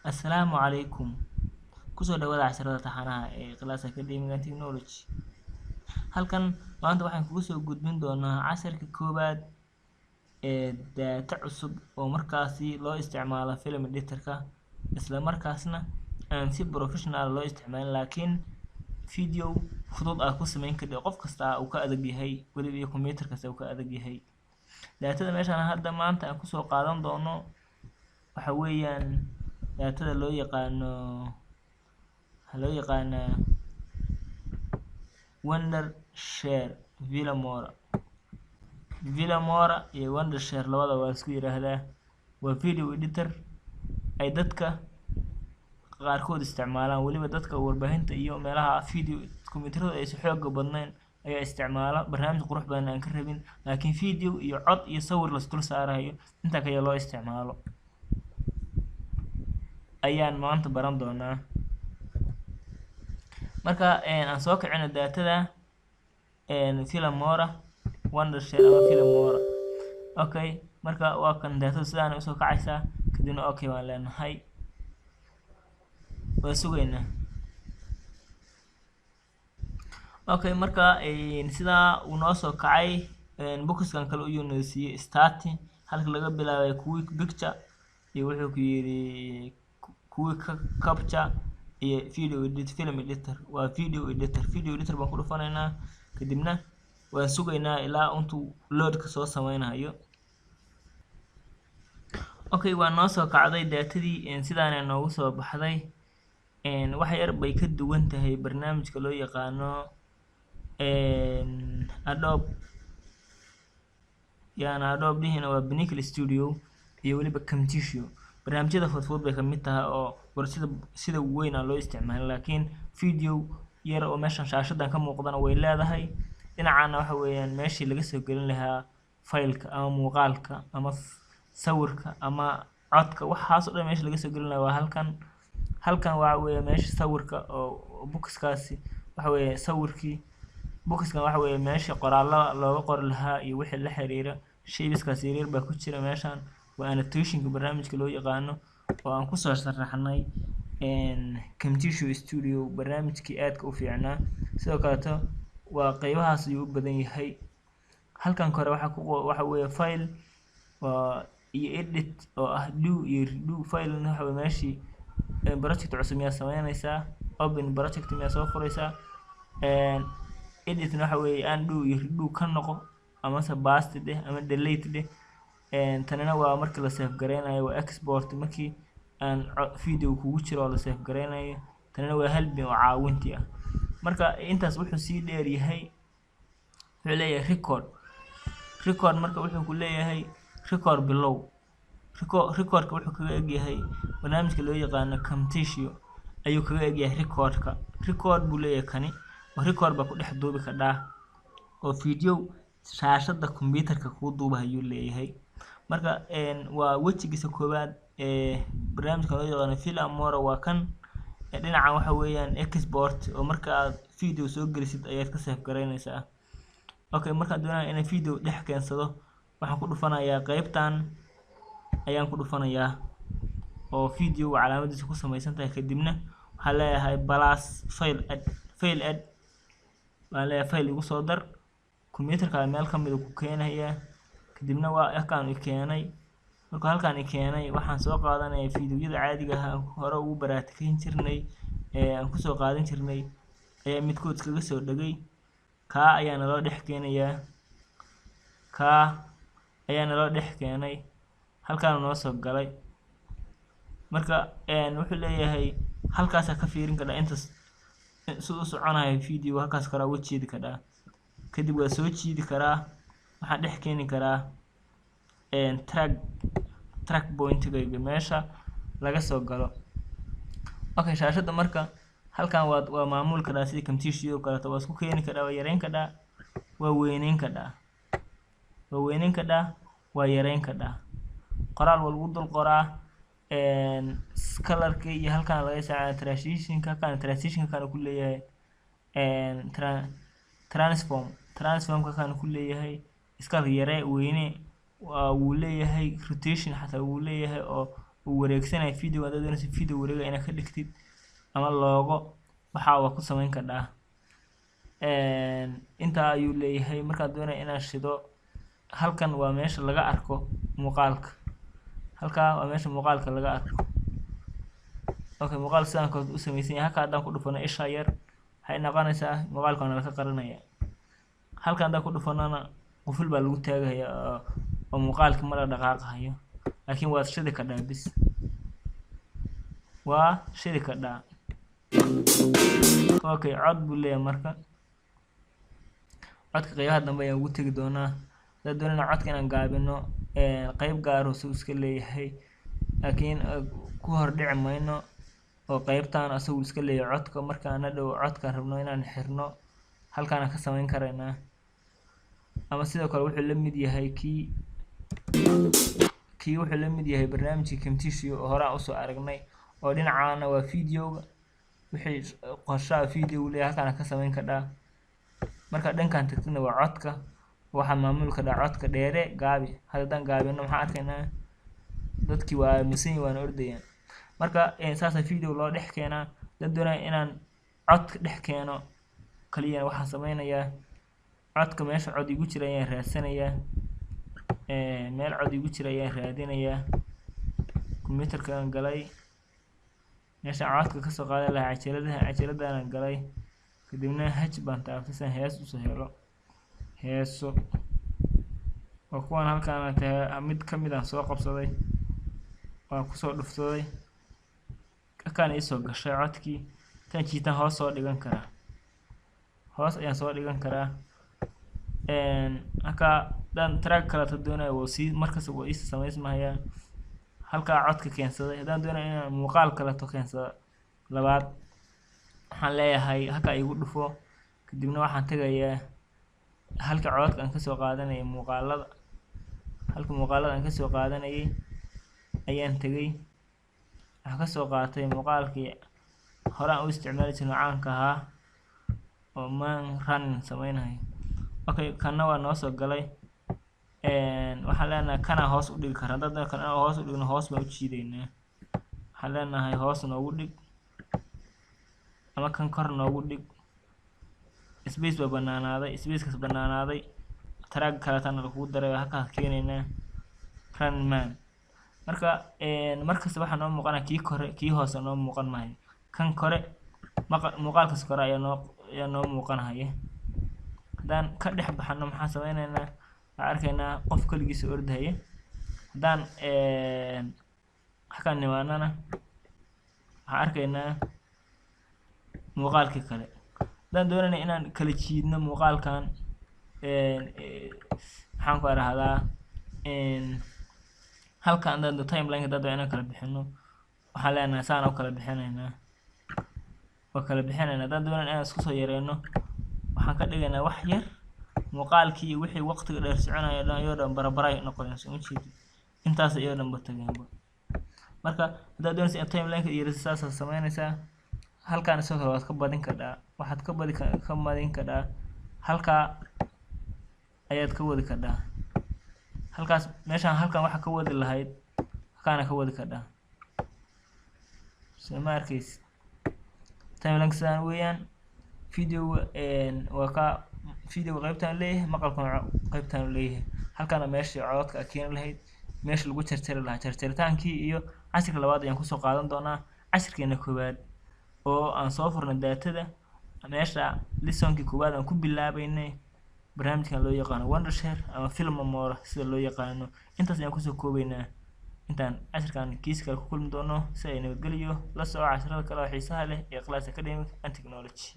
Assalaamu calaykum. Kusoo dhawaada casharada taxanaha ee Class Academic and Technology. Halkan maanta waxaan kugu soo gudbin doonaa casharka koowaad ee data cusub oo markaasi loo isticmaalo film editor-ka, isla markaasna aan si professional loo isticmaalin, laakiin video fudud ah ku samayn karo qof kasta uu ka adag yahay, waliba iyo computer kasta uu ka adag yahay. Datada meeshaan hadda maanta aan kusoo qaadan doono waxa weeyaan datada loo yaqaana Wondershare Villamora iyo Wondershare labada waa isku yiraahdaa. Waa video editor ay dadka qaarkood isticmaalaan, waliba dadka warbaahinta iyo meelaha video kombiyuutarada ay si xoog badnayn ayaa isticmaala barnaamij qurux badan aan ka rabin, laakiin video iyo cod iyo sawir la isdul saarayo inta kale loo isticmaalo ayaan maanta baran doonaa. Marka aan soo kicino datada Villamora Wondershare ama Villamora. Okay, marka waa kan datada sidaan u soo kacaysa, kadibna okay waan leenahay, waa sugaynaa. Okay, marka sidaa uu noo soo kacay boxkan kale uu noo siiyay starting, halka laga bilaabay quick picture iyo wuxuu ku yiri quick capture iyo film editor. Waa video editor baan ku dhufanaynaa, kadibna waan sugaynaa ilaa intuu load ka soo sameynayo. Okay, waa noo soo kacday datadii sidaan noogu soo baxday. Wax yar bay ka duwan tahay barnaamijka loo yaqaano Adobe dihina waa Pinnacle Studio iyo waliba Camtasia. barnaamijyada fudud bay ka mid tahay oo sida weyn loo isticmaalo, laakiin video yar oo meeshan shaashadan ka muuqdana way leedahay. Dhinacana waxa weeyaan meeshii laga soo gelin lahaa faylka ama muuqaalka ama sawirka ama codka, waxaas oo dhan meesha laga soo gelin lahaa waa halkan waxa weeye meesha sawirka oo boxkaasi waxa weeye sawirkii. boxkan waxa weeye meesha qoraalada looga qori lahaa iyo wixii la xiriira shaybiskaas yaryar baa ku jira meeshan. waa annotation barnaamijka loo yaqaano oo aan ku soo sharaxnay Camtasia Studio, barnaamijkii aadka u fiicnaa. sidoo kale waa qaybahaas ayuu u badan yahay. halkan kore waxa weeye file iyo edit oo ah do iyo redo. file waxa weeye meeshii project cusub miyaa sameynaysaa, open project miyaa soo furaysaa. edit waxa weeye undo iyo redo ka noqo ama paste dheh ama delete dheh. tanina waa markii la save gareynayo, waa export markii aan video kugu jiro la save gareynayo. tanina waa helping oo caawintii ah. marka intaas wuxuu sii dheer yahay, wuxuu leeyahay record. marka wuxuu ku leeyahay record below. recordka wuxuu kaga egyahay barnaamijka loo yaqaano Camtasia ayuu kaga egyahay recordka. record buu leeyahay kani, oo record baa ku dhex duubi kadhaa oo video shaashada computerka ku duuba ayuu leeyahay. marka waa wejigiisa koowaad barnaamijka loo yaqaano Villamora waa kan. dhinacan waxa weeyaan export oo marka aad video soo gelisid ayaad ka save gareynaysaa. okay, markaan doonayo inaan video dhex keensado waxaan ku dhufanayaa qaybtan ayaan ku dhufanayaa oo video calaamadiisa ku samaysan tahay. kadibna waxaan leeyahay plus file add waan leeyahay file igu soo dar. computerka meel ka mid ah ku keenayaa, kadibna waa halkaan i keenay. marka halkaan i keenay waxaan soo qaadanayaa videoyada caadiga ah hore ugu baraatikayn jirnay aan ku soo qaadan jirnay ayaa midkood kaga soo dhagay. kaa ayaa naloo dhex keenay, halkaan noo soo galay. marka wuxuu leeyahay halkaas ka fiirin kadhaa intaas soo soconayo video, halkaas kala uga jeedi kadhaa. kadib waa soo jiidi karaa, waxaan dhex keeni karaa track point-ga meesha laga soo galo. okay, shaashada marka halkan waa maamul kadhaa sida Camtasia oo kale. waa isku keeni kadhaa, waa yareyn kadhaa, waa weyneyn kadhaa, waa yareyn kadhaa. qoraal waa lagu dul qoraa. colorka iyo halkan laga saaraa transition-ka kan ku leeyahay transform-ka kan ku leeyahay iska yare weyne. wuu leeyahay rotation xataa wuu leeyahay oo uu wareegsanayo video haddaad doonayso video wareega inaad ka dhigtid ama loogo waxa waa ku samayn kadhaa. intaa ayuu leeyahay. markaad doonaya inaad shido halkan waa meesha laga arko muuqaalka, halkaa waa meesha muuqaalka laga arko. okay, muuqaal sidaan kale u samaysan yahay. halka haddaan ku dhufano isha yar waxay noqonaysaa muuqaalka waa laga qaranaya. halkan haddaan ku dhufanana quful baa lagu taagaya oo muuqaalka mara dhaqaaqayo, laakiin waad shidi kadhaa bis, waa shidi kadhaa. okay, cod buu leeyahay. marka codka qaybaha dambe ayaan ugu tegi doonaa. haddaad doonayna codka inaan gaabino qayb gaaro suu iska leeyahay, laakiin ku hor dhici mayno oo qaybtaan asagu iska leeyahay codka. markaan hadhow codka rabno inaan xirno halkaan ka samayn karaynaa. ama sidoo kale wuxuu la mid yahay kii wuxuu la mid yahay barnaamijka Camtasia oo hore aan usoo aragnay, oo dhinacaana waa videoga wixii qorshaha video leeyahay halkaan ka samayn kadhaa. marka dhankaan tagtana waa codka, waxaa maamuli kadhaa codka dheere gaabi. haddaan gaabino maxaa arkaynaa dadkii waa misan waana ordayaan. marka saasa video loo dhex keenaa. dad doonaya inaan codka dhex keeno kaliya waxaan samaynayaa codka meesha cod igu jira ayaan raadsanayaa. meel cod igu jira ayaan raadinayaa. computerkaan galay meesha codka kasoo qaadan lahaa cajaladaana galay, kadibna h baan taabtay si aan hees usoo helo. heeso oo kuwan halkaan tahay mid ka mid ah soo qabsaday waan kusoo dhufsaday, halkaan ii soo gashay codkii. tan jiitan hoos soo dhigan karaa, hoos ayaan soo dhigan karaa. halkaa haddaan track kale doonayo wuu sii markasta wuu ii samaysmayaa. halkaa codka keensaday. haddaan doonayo inaan muuqaal kale keensado labaad, waxaan leeyahay halkaa igu dhufo, kadibna waxaan tegayaa halka codka aan kasoo qaadanayay muuqaalada. halka muuqaalada aan kasoo qaadanayay ayaan tegay. waxaan kasoo qaatay muuqaalkii hore aan u isticmaali jirnay caanka ahaa oo man running samaynayo. okay, kana waa noo soo galay. waxaan leenahay kana hoos u dhigi karaa. haddaan kana hoos u dhigno hoos baan u jiidaynaa. waxaan leenahay hoos noogu dhig ama kan kor noogu dhig. space baa banaanaaday, spacekaas banaanaaday track kaletana lagu daray halkaas keenaynaa run man. marka markasta waxaa noo muuqanaya kii kore kii hoose noo muuqan maayo. kan kore muuqaalkaas kore ayaa noo muuqanaya. haddaan ka dhex baxano maxaan samaynaynaa, waxaan arkaynaa qof kaligiisa ordaya. haddaan halkaan nimaanana waxaan arkaynaa muuqaalkii kale. haddaan doonayna inaan kala jiidno muuqaalkan maxaan ku arahdaa halkaan haddaan timeline haddaan inaan kala bixino waxaan leenahay saan oo kala bixinaynaa. haddaan doonayna inaan isku soo yareyno waxaan ka dhigaynaa wax yar. muuqaalkii iyo wixii waqtiga dheer soconaya dhan iyadoo dhan barabaray noqonayso ma jeedid. intaas iyadoo dhan batageenba. marka haddaad doonaysa in timeline ka yariso saasaa samaynaysaa. halkaan sidoo kale waad ka badin kadhaa. waxaad ka badin kadhaa halkaa ayaad ka wadi kadhaa. halkaas meeshaan halkaan waxa ka wadi lahayd halkaana ka wadi kadhaa. soo ma arkaysid timeline sidaan weeyaan. videoga waa ka videoga qaybtaan leeyahay, maqalkuna qaybtaan leeyahay. halkaana meeshii codadka keeni lahayd, meesha lagu jarjari lahaa jarjaritaankii iyo casharka labaad ayaan kusoo qaadan doonaa. casharkeena koowaad oo aan soo furno daatada meesha lisonkii koowaad aan ku bilaabaynay barnaamijkan loo yaqaano Wondershare ama Filmora sida loo yaqaano. intaas ayaan kusoo koobaynaa. intaan casharkan kiis kale ku kulmi doono si ay nabadgeliyo la soco casharada kale oo xiisaha leh ee Class Academic and Technology.